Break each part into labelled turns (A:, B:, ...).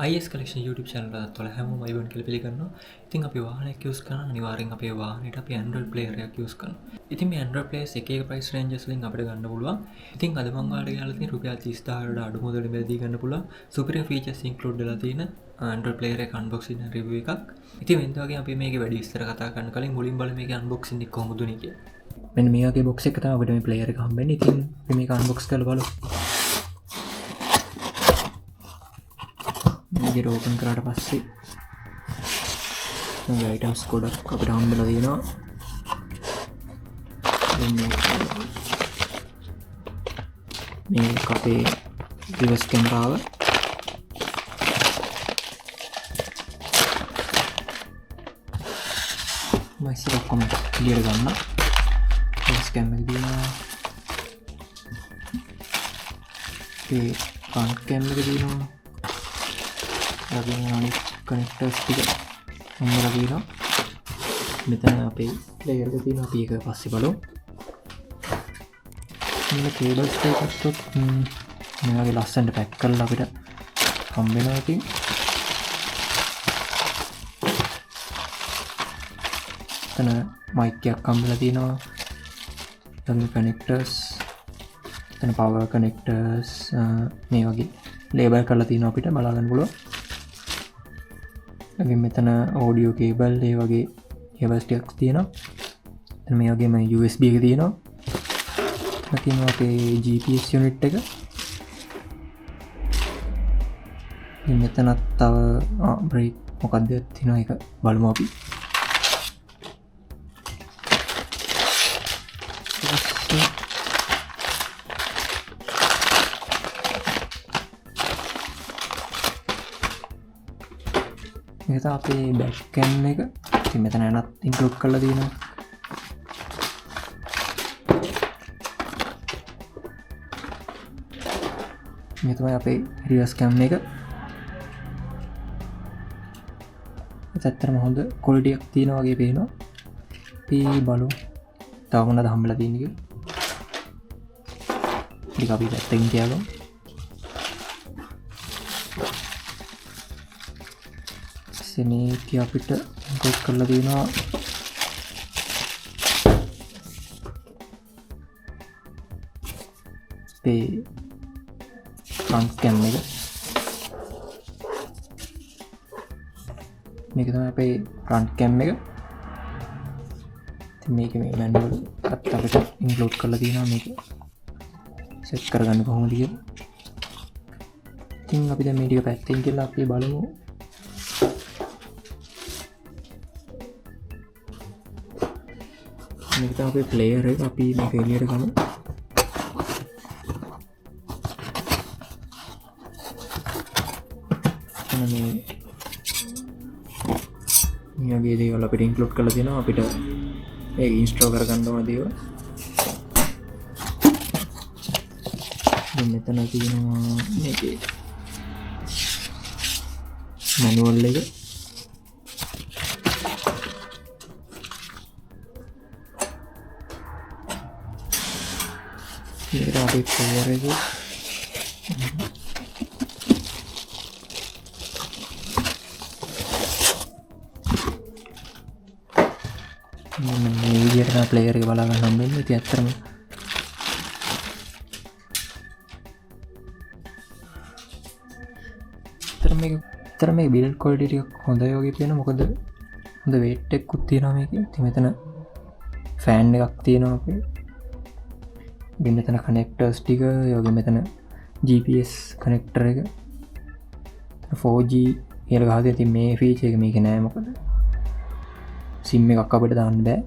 A: IS Collection YouTube channel එකත් වල හැමෝම අයිබන් කියලා පිළිගන්නවා. ඉතින් අපි වාහනයක් use කරන අනිවාර්යෙන් අපේ වාහනේට අපි Android player එකක් use කරනවා. ඉතින් මේ Android players එක එක price ranges වලින් අපිට ගන්න පුළුවන්. ඉතින් අද මම ඔයාලට කියලා තියෙන රුපියල් 30000 කට අඩු මුදලින් බෙදී ගන්න පුළුවන් superior features include වෙලා තියෙන Android player එක unboxing review එකක්. ඉතින් වෙනද වගේ අපි මේකේ වැඩි විස්තර කතා කරන්න කලින් මුලින් බලමු මේකේ unboxing එක කොහොමද උනේ කියලා. මෙන්න මේ වගේ box එක තමයි අපිට මේ player එක හම්බෙන්නේ. ඉතින් අපි මේක unbox කරලා බලමු. මේක ඕපන් කරාට පස්සේ මේ items ගොඩක් අපිට හම්බෙලා තියෙනවා. මේ අපේ reverse camera එක මයිස් එක කොහොමද clear ගන්න. reverse camera එක දිනවා. ඒ front camera එක දිනවා. ලගින් අනිත් කනෙක්ටර්ස් ටික හම්බලා තියෙනවා. මෙතන අපේ ප්ලේයර් එක තියෙනවා. අපි ඒක පස්සේ බලමු. මේ කේබල්ස් ටික ගත්තොත් මේ වගේ ලස්සනට පැක් කරලා අපිට හම්බ වෙනවා. ඉතින් එතන මයික් එකක් හම්බලා තියෙනවා. ලගින් කනෙක්ටර්ස්, එතන පවර් කනෙක්ටර්ස් මේ වගේ ලේබල් කරලා තියෙනවා. අපිට බලා ගන්න පුළුවන්. මෙතන audio cable ඒ වගේ cables ටිකක් තියෙනවා. එතන මේ වගේම USB එක තියෙනවා. එතන තියෙනවා අපේ GPS unit එක. මෙතනත් තව brake මොකක්ද තියෙනවා ඒක බලමු අපි. මේක තමයි අපේ back cam එක. ඉතින් මෙතන යනත් include කරලා තියෙනවා. මේ තමයි අපේ reverse cam එක. ඇත්තටම හොඳ quality එකක් තියෙනවා වගේ පේනවා. අපි බලමු තව මොනවද හම්බලා තියෙන්නේ කියලා. ටික අපි පැත්තකින් තියාගමු. මේක අපිට ඉන්කෝඩ් කරලා තියෙනවා අපේ front cam එක. මේක තමයි අපේ front cam එක. ඉතින් මේකේ මේ manual එකත් අපිට ඉන්ක්ලූඩ් කරලා තියෙනවා. මේක සෙට් කරගන්න කොහොමද කියලා. ඉතින් අපි දැන් මේ ටික පැත්තෙන් කියලා අපි බලමු. මේක තමයි අපේ ප්ලේයර් එක. අපි මේක එළියට ගමු. මේ වගේ දේවල් අපිට ඉන්ක්ලූඩ් කරලා තියෙනවා. අපිට ඒක ඉන්ස්ටෝල් කරගන්න ඕන දේවල්. මෙතන තියෙනවා මේකේ මැනුවල් එක. මේක අපේ ප්ලේයර් එක. මේ විදිහට ප්ලේයර් එක බලා ගන්න හම්බෙන්නේ. ඉතින් ඇත්තටම මේක බිල්ඩ් ක්වොලිටි ටික හොඳයි වගේ පේනවා. මොකද හොඳ weight එකකුත් තියෙනවා මේකේ. ඉතින් මෙතන ෆෑන් එකක් තියෙනවා අපේ. ඉතින් මෙතන කනෙක්ටර්ස් ටික, ඒ වගේ මෙතන GPS කනෙක්ටර් එක, 4G කියලා ගහලා තියෙනවා. ඉතින් මේ ෆීචර් එක මේකේ නෑ. මොකද SIM එකක් අපිට දාන්න බෑ.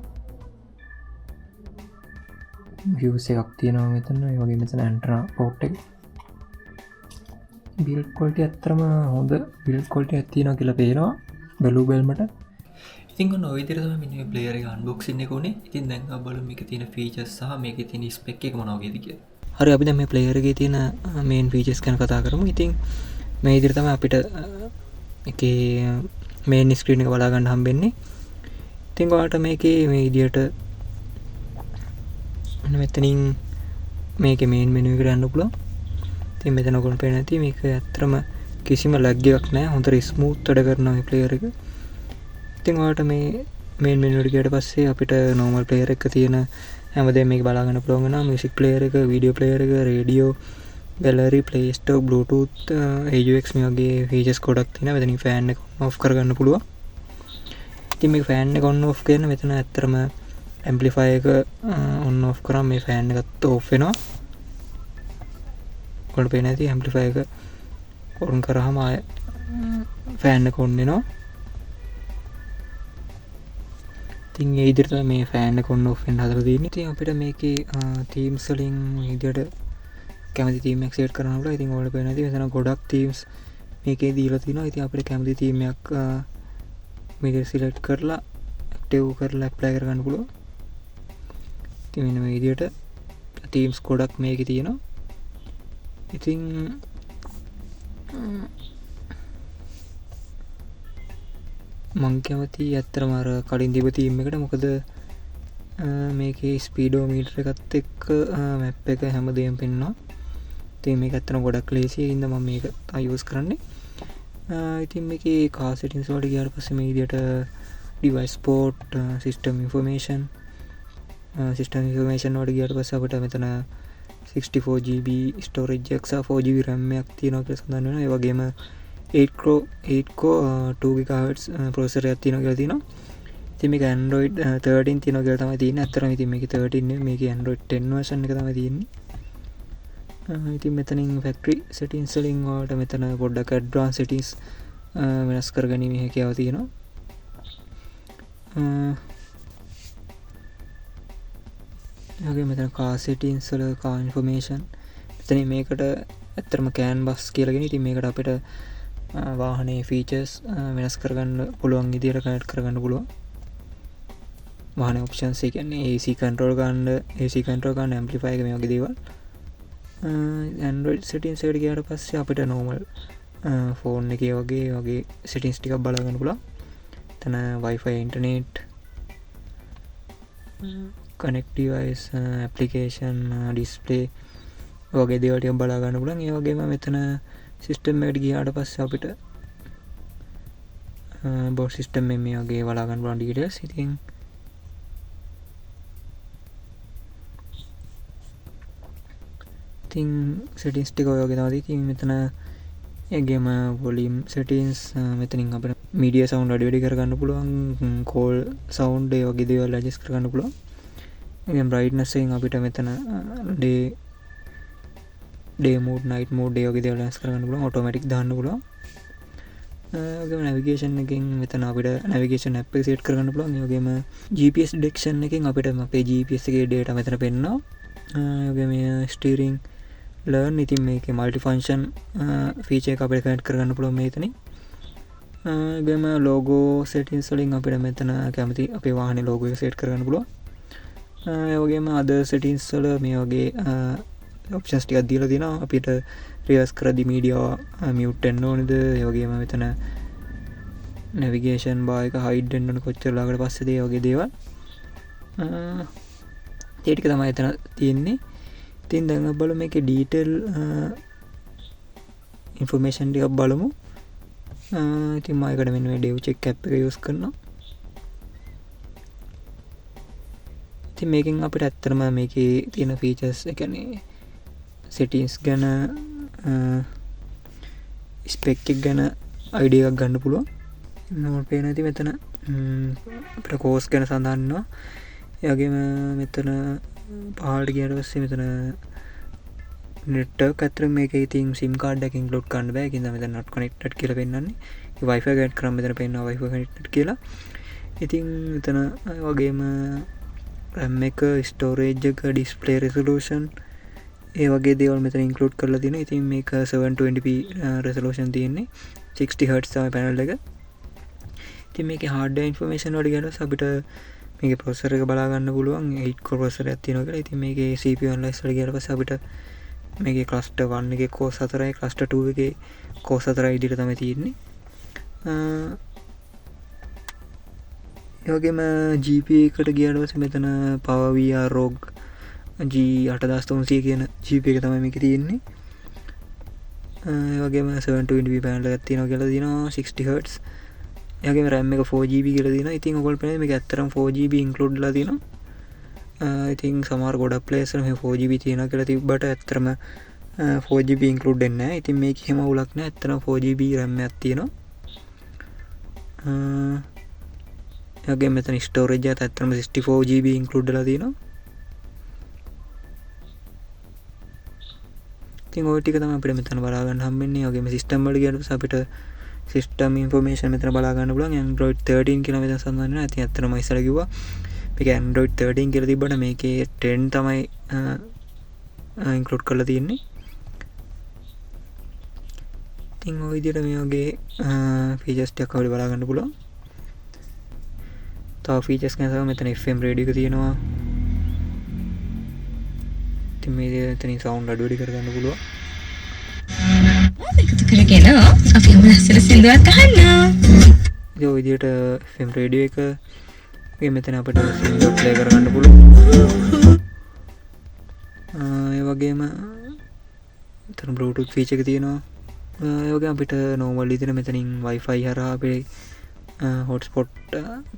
A: views එකක් තියෙනවා මෙතන. ඒ වගේ මෙතන antenna port එක. බිල්ඩ් ක්වොලිටි ඇත්තටම හොඳ බිල්ඩ් ක්වොලිටි එකක් තියෙනවා කියලා පේනවා බැලු බැලමට. ඉතින් ඔන්න ඔය විදිහට තමයි මේ ප්ලේයර් එක අන්බොක්සින් එක උනේ. ඉතින් දැන් අපි බලමු මේකේ තියෙන ෆීචර්ස් සහ මේකේ තියෙන ස්පෙක් එක මොනවා වගේද කියලා. හරි, අපි දැන් මේ ප්ලේයර් එකේ තියෙන මේන් ෆීචර්ස් ගැන කතා කරමු. ඉතින් මේ විදිහට තමයි අපිට එකේ මේන් ස්ක්‍රීන් එක බලා ගන්න හම්බෙන්නේ. ඉතින් ඔයාලට මේකේ මේ විදිහට මෙතනින් මේක මේන් මෙනු එකට යන්න පුළුවන්. ඉතින් මෙතන ඔයගොල්ලෝ පේන ඇති මේක ඇත්තටම කිසිම ලැග් එකක් නෑ හොඳට ස්මූත් වැඩ කරනවා මේ ප්ලේයර් එක. ඉතින් ඔයාලට මේ මේන් මෙනු එකට ගියට පස්සේ අපිට නෝමල් ප්ලේයර් එක තියෙන හැමදේම මේක බලා ගන්න පුළුවන් වෙනවා. මියුසික් ප්ලේයර් එක, වීඩියෝ ප්ලේයර් එක, radio, gallery, play Store, Bluetooth, AUX මේ වගේ ෆීචර්ස් ගොඩක් තියෙනවා. මෙතනින් ෆෑන් එක ඔෆ් කරගන්න පුළුවන්. ඉතින් මේ ෆෑන් එක ඔන් ඔෆ් කරන මෙතන ඇත්තටම ඇම්ප්ලිෆයර් එක ඔන් ඔෆ් කරාම මේ ෆෑන් එකත් ඔෆ් වෙනවා. ඔයාලට පේන්නේ නැති ඇම්ප්ලිෆයර් එක ඔන් කරාම ආය ෆෑන් එක ඔන් වෙනවා. ඉතින් ඒ විදිහට තමයි මේ ෆෑන් එක ඔන් ඔෆ් වෙන්න හදලා තියෙන්නේ. ඉතින් අපිට මේකේ තීම්ස් වලින් මේ විදිහට කැමති තීම් එකක් සෙට් කරන්න පුළුවන්. ඉතින් ඔයාලට පේන්නේ නැති මෙතන ගොඩක් තීම්ස් මේකේ දීලා තිනවා. ඉතින් අපිට කැමති තීම් එකක් මේක සිලෙක්ට් කරලා ඇක්ටිව් කරලා ඇප්ලයි කරගන්න පුළුවන්. ඉතින් මෙන්න මේ විදිහට තීම්ස් ගොඩක් මේකේ තියෙනවා. ඉතින් මං කැමති ඇත්තටම අර කලින් තිබ්බ තීම් එකට. මොකද මේකේ ස්පීඩෝමීටර් එකත් එක්ක මැප් එක හැමදේම පෙන්වනවා. ඉතින් මේක ඇත්තටම ගොඩක් ලේසියි. ඒ හින්දා මම මේක යූස් කරන්නේ. ඉතින් මේකේ කාර් සෙටින්ස් වලට ගියාට පස්සේ මේ විදිහට ඩිවයිස් පෝට්, සිස්ටම් ඉන්ෆර්මේෂන් වලට ගියාට පස්සේ අපිට මෙතන 64GB ස්ටෝරේජ් එකක් සහ 4GB RAM එකක් තියෙනවා කියලා සඳහන් වෙනවා. ඒ වගේම 8 core 2 GHz ප්‍රොසෙසර් එකක් තියෙනවා කියලා තියෙනවා. ඉතින් මේක Android 13 තියෙනවා කියලා තමයි තියෙන්නේ. ඇත්තටම ඉතින් මේකේ 13 නෙවෙයි, මේකේ Android 10 version එක තමයි තියෙන්නේ. ඉතින් මෙතනින් ෆැක්ටරි සෙටින්ස් වලින් වලට මෙතන පොඩ්ඩක් ඇඩ්වාන්ස් සෙටින්ස් වෙනස් කරගැනීමේ හැකියාව තියෙනවා. ඔගේ මෙතන කාර් සෙටින්ස් වල කාර් ඉන්ෆර්මේෂන් මෙතන මේකට ඇත්තටම canvas කියලා කියන. ඉතින් මේකට අපිට වාහනේ ෆීචර්ස් වෙනස් කරගන්න පුළුවන් විදිහට කනෙක්ට් කරගන්න පුළුවන්. වාහනේ ඔප්ෂන්ස් ඒ කියන්නේ AC control ගන්න amplifier එක මේ වගේ දේවල්. Android settings එකට ගියාට පස්සේ අපිට normal phone එකේ වගේ settings ටිකක් බලා ගන්න පුළුවන්. එතන Wi-Fi, internet, connect device, application, display වගේ දේවල් ටිකක් බලා ගන්න පුළුවන්. ඒ වගේම මෙතන system එකට ගියාට පස්සේ අපිට board system මේ වගේ බලා ගන්න පුළුවන් details. ඉතින් settings ටික ඔය වගේ තමයි. ඉතින් මෙතන ඒගේම volume settings මෙතනින් අපිට media sound වැඩි කරගන්න පුළුවන්, call sound ඒ වගේ දේවල් adjust කරගන්න පුළුවන්. ඒගේම brightness එකෙන් අපිට මෙතන day mode, night mode ඒ වගේ දේවල් adjust කරගන්න පුළුවන්, automatic දාන්න පුළුවන්. ඒගේම navigation එකෙන් මෙතන අපිට navigation app එක set කරගන්න පුළුවන්. ඒ වගේම GPS detection එකෙන් අපිට අපේ GPS එකේ data මෙතන පෙන්නනවා. ඒ වගේම steering learn ඉතින් මේකේ multi function feature එක අපිට connect කරගන්න පුළුවන් මෙතනින්. ඒගොම logo settings වලින් අපිට මෙතන කැමති අපේ වාහනේ logo එක set කරගන්න පුළුවන්. ඒ වගේම other settings වල මේ වගේ options ටිකක් දීලා තියෙනවා. අපිට reverse කරද්දි media mute වෙන්න ඕනේද, ඒ වගේම මෙතන navigation bar එක hide වෙන්න ඕන කොච්චර ලාකට පස්සේද, ඒ වගේ දේවල්. ඒ ටික තමයි එතන තියෙන්නේ. ඉතින් දැන් අපි බලමු මේකේ detail information ටිකක් බලමු. ඉතින් මම ඒකට මෙන්න මේ dev check app එක use කරනවා. ඉතින් මේකෙන් අපිට ඇත්තටම මේකේ තියෙන features ඒ කියන්නේ settings ගැන spec එක ගැන idea එකක් ගන්න පුළුවන්. මම පේන ඇති මෙතන අපිට course ගැන සඳහන් වෙනවා. ඒ වගේම මෙතන පහළට ගියාට පස්සේ මෙතන network අතර මේකේ ඉතින් sim card එක include කරන්න බෑ. ඒකින්ද මෙතන not connected කියලා පෙන්නන්නේ. ඒ wifi connect කරාම මෙතන පෙන්නනවා wifi connected කියලා. ඉතින් මෙතන වගේම RAM එක, storage එක, display resolution ඒ වගේ දේවල් මෙතන include කරලා තියෙනවා. ඉතින් මේක 720p resolution තියෙන්නේ. 60Hz තමයි panel එක. ඉතින් මේකේ hardware information වලට ගියොත් අපිට මේකේ processor එක බලා ගන්න පුළුවන්. 8 core processor එකක් තියෙනවා කියලා. ඉතින් මේකේ CPU analyze වලට ගියාට පස්සේ අපිට මේකේ cluster 1 එකේ core 4යි, cluster 2 එකේ core 4යි විදිහට තමයි තියෙන්නේ. ඒ වගේම GPU එකට ගියාට පස්සේ මෙතන PowerVR ROG G8300 කියන GPU එක තමයි මේකේ තියෙන්නේ.
B: වගේම 720p පැනල එකක් තියෙනවා කියලා දිනවා 60Hz. ඒගේම RAM එක 4GB කියලා දිනවා. ඉතින් ඔයගොල්ලෝ පේන්නේ මේක ඇත්තටම 4GB ඉන්ක්ලූඩ් ලා දිනවා. ඉතින් සමහර ගොඩක් ප්ලේයර්ස් මේ 4GB තියෙනවා කියලා තිබ්බට ඇත්තටම 4GB ඉන්ක්ලූඩ් වෙන්නේ නැහැ. ඉතින් මේක එහෙම උලක් නැහැ. ඇත්තටම 4GB RAM එකක් තියෙනවා. ඒගොල්ලෝ මෙතන ස්ටෝරේජ් එකත් ඇත්තටම 64GB ඉන්ක්ලූඩ් වෙලා තියෙනවා. ඉතින් ওই ටික තමයි අපිට මෙතන බලා ගන්න හම්බෙන්නේ. ඒගොල්ලෝ මේ සිස්ටම් වල ගියනකොට අපිට සිස්ටම් ඉන්ෆර්මේෂන් මෙතන බලා ගන්න පුළුවන්. Android 13 කියලා මෙතන සඳහන් වෙනවා. ඉතින් ඇත්තටම ඉස්සර කිව්වා මේක Android 13 කියලා තිබ්බට මේකේ 10 තමයි ඉන්ක්ලූඩ් කරලා තියෙන්නේ. ඉතින් ওই විදිහට මේ වගේ ෆීචර්ස් ටිකක් අපිට බලා ගන්න පුළුවන්. තව ෆීචර්ස් ගැන තමයි මෙතන FM රේඩියෝ එක තියෙනවා. ඉතින් මේ එතනින් සවුන්ඩ් අඩු වැඩි කරගන්න පුළුවන්.
C: එකතු කරගෙන අපි හැම ලස්සන සින්දුවක් අහන්න.
B: ඒ විදිහට FM රේඩියෝ එක මේ මෙතන අපිට සින්දුවක් ප්ලේ කරගන්න පුළුවන්. ඒ වගේම මෙතන Bluetooth feature එක තියෙනවා. ඒ වගේම අපිට normal විදිහට මෙතනින් Wi-Fi හරහා අපේ hotspot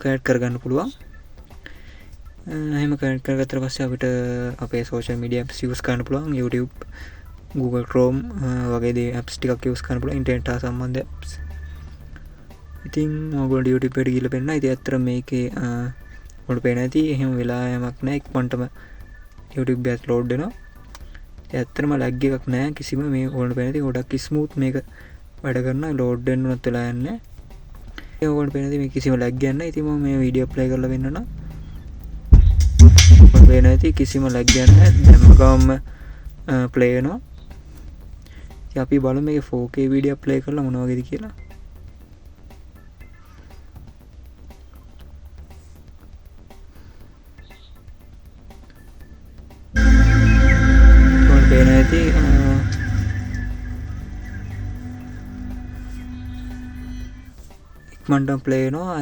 B: connect කරගන්න පුළුවන්. එහෙම කනෙක්ට් කරගත්තට පස්සේ අපිට අපේ social media apps use කරන්න පුළුවන්. YouTube, Google Chrome වගේ දේ apps ටිකක් use කරන්න පුළුවන්. internet හා සම්බන්ධ apps. ඉතින් ඔයගොල්ලෝ YouTube එකට ගිහලා පෙන්නනවා. ඉතින් ඇත්තට මේකේ ඔයාලට පේන ඇති එහෙම වෙලා යමක් නැහැ. ඉක්මනටම YouTube එකත් load වෙනවා. ඉතින් ඇත්තටම lag එකක් නැහැ කිසිම මේ ඔයාලට පේන ඇති ගොඩක් smooth මේක වැඩ කරනවා. load වෙන්න උනත් වෙලා යන්නේ නැහැ. ඔයාලට පේන ඇති මේ කිසිම lag එකක් නැහැ. ඉතින් මම මේ වීඩියෝ ප්ලේ කරලා වෙන්නනවා. පේන ඇති කිසිම lag එකක් නැහැ. දැම්ම ගමන්ම ප්ලේ වෙනවා. ඉතින් අපි බලමු මේකේ 4K වීඩියෝ ප්ලේ කරලා මොන වගේද කියලා. ඔයාලට පේන ඇති ඉක්මනටම ප්ලේ වෙනවා.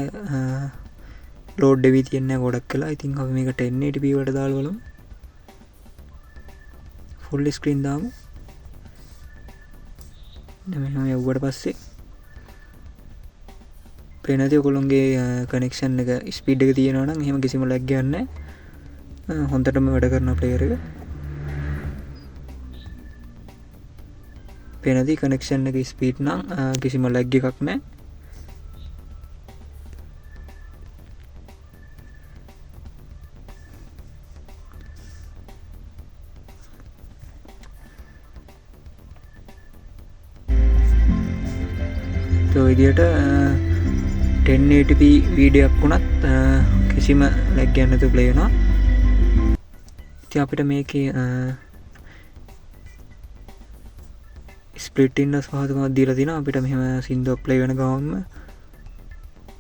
B: ලෝඩ් වෙවි තියන්නේ ගොඩක් කියලා. ඉතින් අපි මේක 1080p වලට දාලා බලමු. ෆුල් ස්ක්‍රීන් දාමු. දැන් මෙහෙම යවුවට පස්සේ පේන ඇති ඔයගොල්ලෝගේ කනෙක්ෂන් එක ස්පීඩ් එක තියෙනවා නම් එහෙම කිසිම ලැග් එකක් නැහැ. හොඳටම වැඩ කරන ප්ලේයර් එක. පේන ඇති කනෙක්ෂන් එක ස්පීඩ් නම් කිසිම ලැග් එකක් නැහැ. ඔය විදිහට 1080p වීඩියෝ එකක් වුණත් කිසිම ලැග් එකක් නැතුව ප්ලේ වෙනවා. ඉතින් අපිට මේකේ ස්ප්ලිට් ඉන්නස් පහසුකමක් දීලා තිනවා. අපිට මෙහෙම සින්දුවක් ප්ලේ වෙන ගමන්ම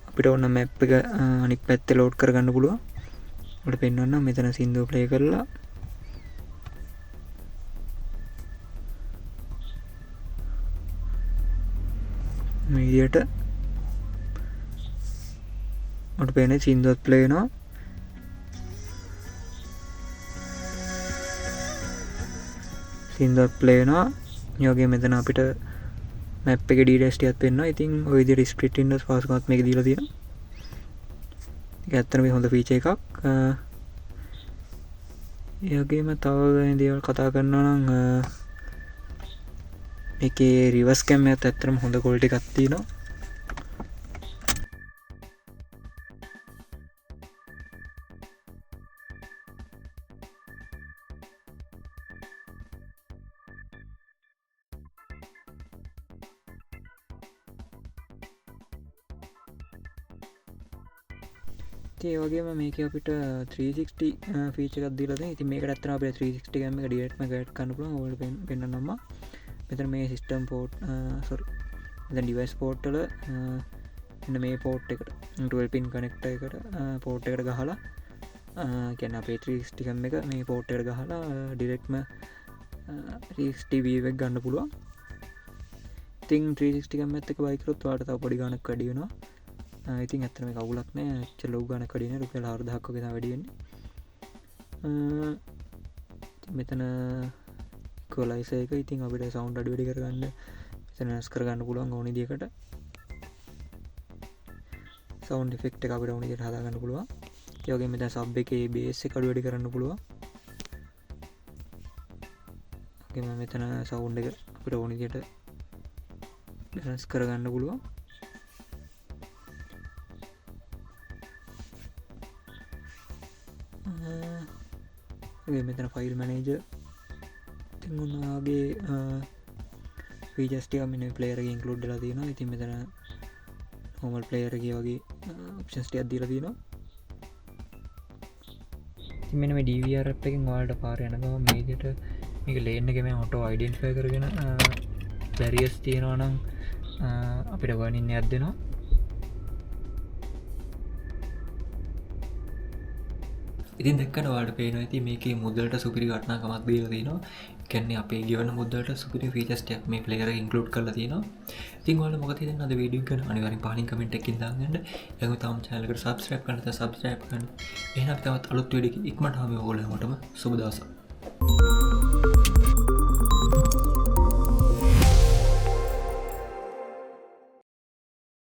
B: අපිට ඕන මැප් එක අනිත් පැත්තේ ලෝඩ් කරගන්න පුළුවන්. ඔයාලට පෙන්වන්නම් මෙතන සින්දුව ප්ලේ කරලා මේ විදිහට ඔයාලට පේන්නේ සින්දුවක් ප්ලේ වෙනවා. සින්දුවක් ප්ලේ වෙනවා. ඒ වගේ මෙතන අපිට මැප් එකේ ඩීටේල්ස් ටිකක් පෙන්වනවා. ඉතින් ওই විදිහට ස්ප්ලිට් වින්ඩෝස් පහසුකමක් මේක දීලා තියෙනවා. ඒක ඇත්තටම මේ හොඳ ෆීචර් එකක්. ඒ වගේම තව වෙන දේවල් කතා කරනවා නම් මේකේ රිවර්ස් කැම් එකත් ඇත්තටම හොඳ ක්වොලිටි එකක් තියෙනවා. ඒ වගේම මේකේ අපිට 360 ෆීචර් එකක් දීලා තියෙනවා. ඉතින් මේකට ඇත්තටම අපිට 360 කැම් එක ඩිරෙක්ට්ම ඇඩ් කරන්න පුළුවන්. ඔයාලට පෙන්නන්නම්. මෙතන මේ සිස්ටම් පෝට් මෙතන ඩිවයිස් පෝට් වල මෙන්න මේ පෝට් එකට 12 පින් කනෙක්ටර් එකට පෝට් එකට ගහලා කියන්නේ අපේ 360 කැම් එක මේ පෝට් එකට ගහලා ඩිරෙක්ට්ම 360 view එක ගන්න පුළුවන්. ඉතින් 360 කැම් එකත් එක්ක බයි කරොත් ඔයාලට තව පොඩි ගාණක් වැඩි වෙනවා. ඉතින් ඇත්තටම මේක අවුලක් නෑ. ඇත්තට ලොකු ගාණක් වැඩි නෑ. රුපියල් 4000ක් වගේ තමයි වැඩි වෙන්නේ. මෙතන ඉක්වලයිස එක ඉතින් අපිට සවුන්් අඩ වැඩි කරගන්න නැස් කරගන්න පුළුවන් ඕනි දිකට සවන්් ෆෙක්් අපට ඕනිදිට හදාගන්න පුළුවන් යෝගේ මෙත සබ් එක බේස කඩු වැඩි කරන්න පුළුවන් මෙතන සවුන්් එක අපට ඕනිදියට බැලන්ස් කරගන්න පුළුවන් මෙතන ෆයිල් මනේජ තිගුණගේ ෆීජස්ටිය මිනි පලේරගේ ඉන්කලුඩ් ලා තියන ඉතින් මෙතන හොමල් පලේරගේ වගේ ඔප්ෂන්ස්ටිය අදදිල තිනවා මෙන ඩවර් එකින් වාල්ට පාර යනගම මේකට මේක ලේන්නගෙම ඔටෝ අයිඩන්ෆය කරගෙන බැරිියස් තියෙනවනම් අපිට වනින්න අත්දෙනවා
A: ඉතින් දෙක්කට වාට පේන ඇති මේක මුදලට සුපිරි ගටනාකමක් දීල තිනවා කැන්නේ අපේ ගවන මුදලට සුපිරි ෆීචස්ටක් මේ පලේර ඉන්කලුඩ් කල තිනවා ඉතින් වල මොකති අද වීඩිය කන අනිවරි පාලින් කමෙන්ට් එකින් දාගන්න යම තම චෑලකට සබස්ක්‍රයිබ් කනත සබස්ක්‍රයිබ් කන්න එහන තවත් අලුත් වැඩි ඉක්මට හම ඔගොලමටම සුබදසක්